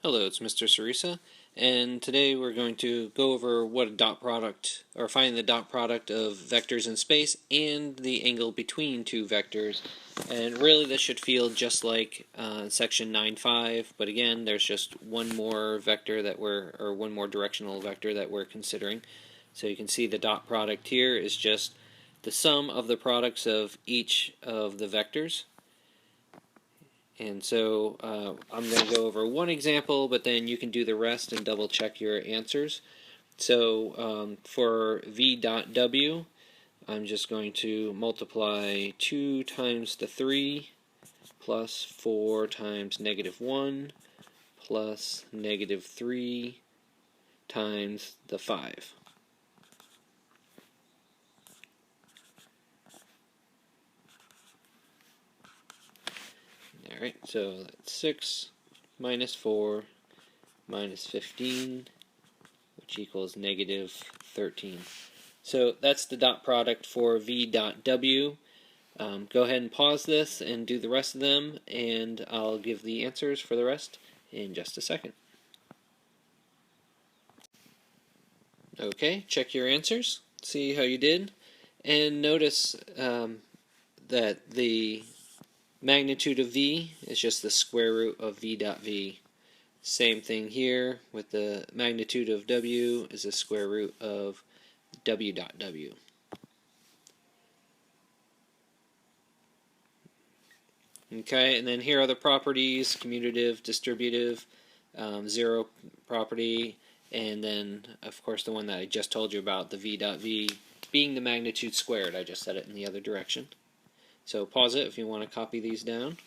Hello, it's Mr. Sarisa, and today we're going to go over what a dot product, or find the dot product of vectors in space and the angle between two vectors. And really this should feel just like section 9.5, but again, there's just one more vector that or one more directional vector that we're considering. So you can see the dot product here is just the sum of the products of each of the vectors. And so I'm going to go over one example, but then you can do the rest and double check your answers. So for v dot w, I'm just going to multiply 2 times the 3 plus 4 times -1 plus -3 times the 5. Alright, so that's 6 minus 4 minus 15, which equals -13. So that's the dot product for v dot w. Go ahead and pause this and do the rest of them, and I'll give the answers for the rest in just a second. Okay, check your answers, see how you did, and notice that the magnitude of v is just the square root of v dot v. Same thing here with the magnitude of w is the square root of w dot w. Okay, and then here are the properties: commutative, distributive, zero property, and then of course the one that I just told you about, the v dot v, being the magnitude squared. I just said it in the other direction. So pause it if you want to copy these down.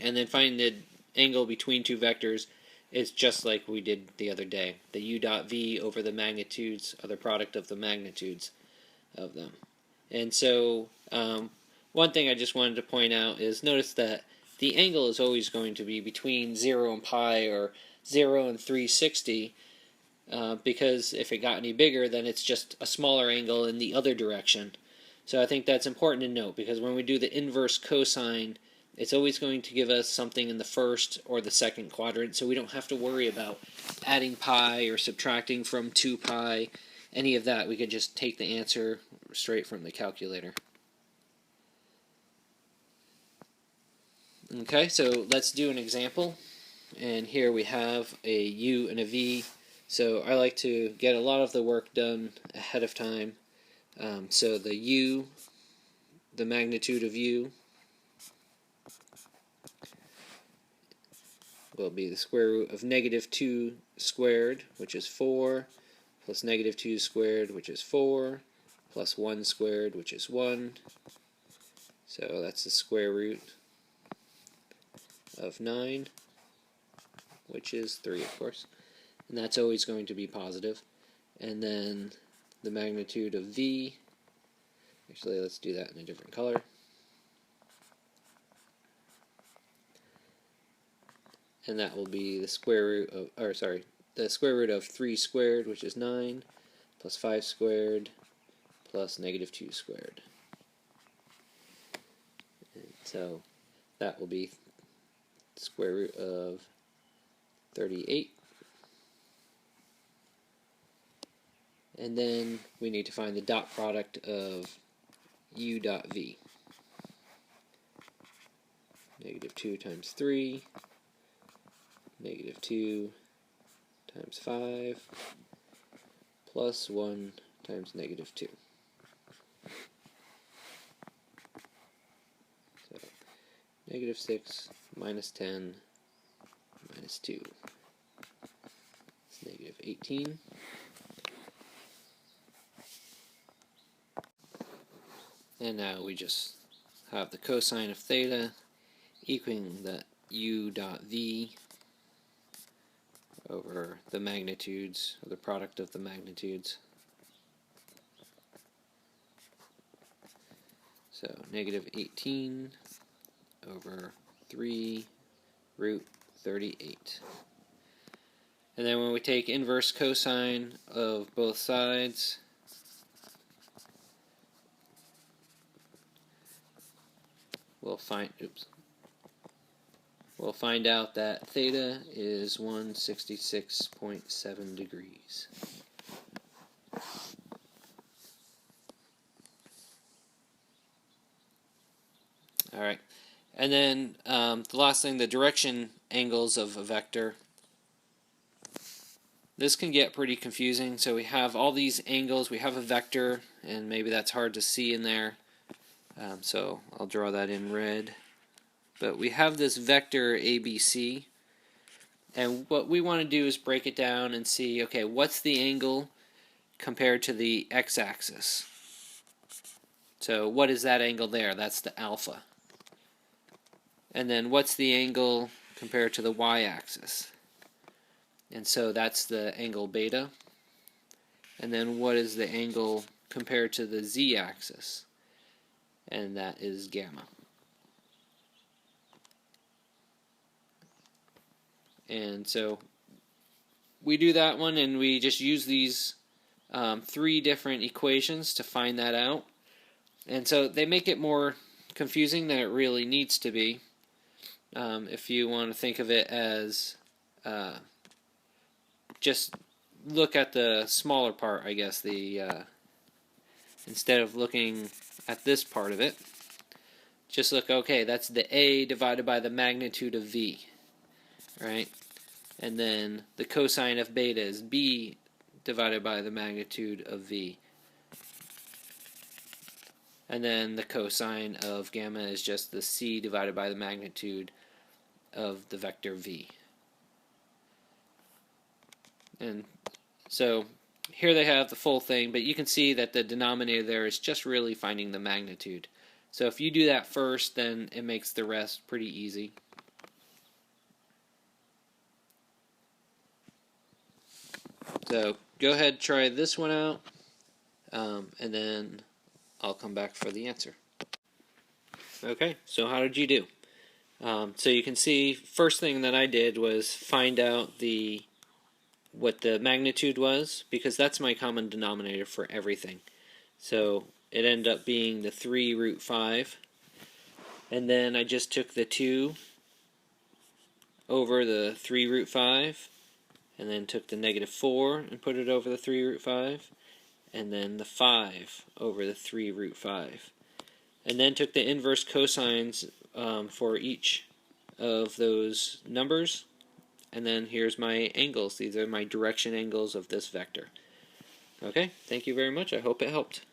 And then find the angle between two vectors is just like we did the other day. The u dot v over the magnitudes, or the product of the magnitudes of them. And so one thing I just wanted to point out is notice that the angle is always going to be between 0 and pi, or 0 and 360, because if it got any bigger, then it's just a smaller angle in the other direction. So I think that's important to note, because when we do the inverse cosine, it's always going to give us something in the first or the second quadrant, so we don't have to worry about adding pi or subtracting from 2 pi, any of that. We could just take the answer straight from the calculator. Okay, so let's do an example. And here we have a u and a v. So I like to get a lot of the work done ahead of time. So the u, the magnitude of u, will be the square root of -2 squared, which is 4, plus -2 squared, which is 4, plus 1 squared, which is 1. So that's the square root of 9, which is 3, of course. And that's always going to be positive. And then the magnitude of v, actually let's do that in a different color. And that will be the square root of, the square root of 3 squared, which is 9, plus 5 squared, plus -2 squared. And so that will be the square root of 38. And then we need to find the dot product of u dot v. -2 times 3, -2 times 5, plus 1 times -2. So -6 minus 10 minus 2 is -18. And now we just have the cosine of theta equaling the u dot v over the magnitudes, or the product of the magnitudes. So -18 over 3 root 38. And then when we take inverse cosine of both sides, we'll we'll find out that theta is 166.7 degrees. Alright, and then the last thing, the direction angles of a vector. This can get pretty confusing. So we have all these angles, we have a vector, and maybe that's hard to see in there. So I'll draw that in red. But we have this vector ABC, and what we want to do is break it down and see, okay, what's the angle compared to the x-axis? So what is that angle there? That's the alpha. And then what's the angle compared to the y-axis? And so that's the angle beta. And then what is the angle compared to the z-axis? And that is gamma. And so we do that one, and we just use these 3 different equations to find that out. And so they make it more confusing than it really needs to be. If you want to think of it as just look at the smaller part, I guess, instead of looking at this part of it, just look, okay, that's the A divided by the magnitude of V, right? And then the cosine of beta is B divided by the magnitude of V. And then the cosine of gamma is just the C divided by the magnitude of the vector V. And so here they have the full thing, but you can see that the denominator there is just really finding the magnitude. So if you do that first, then it makes the rest pretty easy. So go ahead, try this one out, and then I'll come back for the answer. Okay, so how did you do? So you can see, first thing that I did was find out what the magnitude was, because that's my common denominator for everything. So it ended up being the 3 root 5, and then I just took the 2 over the 3 root 5, and then took the negative 4 and put it over the 3 root 5, and then the 5 over the 3 root 5. And then took the inverse cosines for each of those numbers. And then here's my angles. These are my direction angles of this vector. Okay, thank you very much. I hope it helped.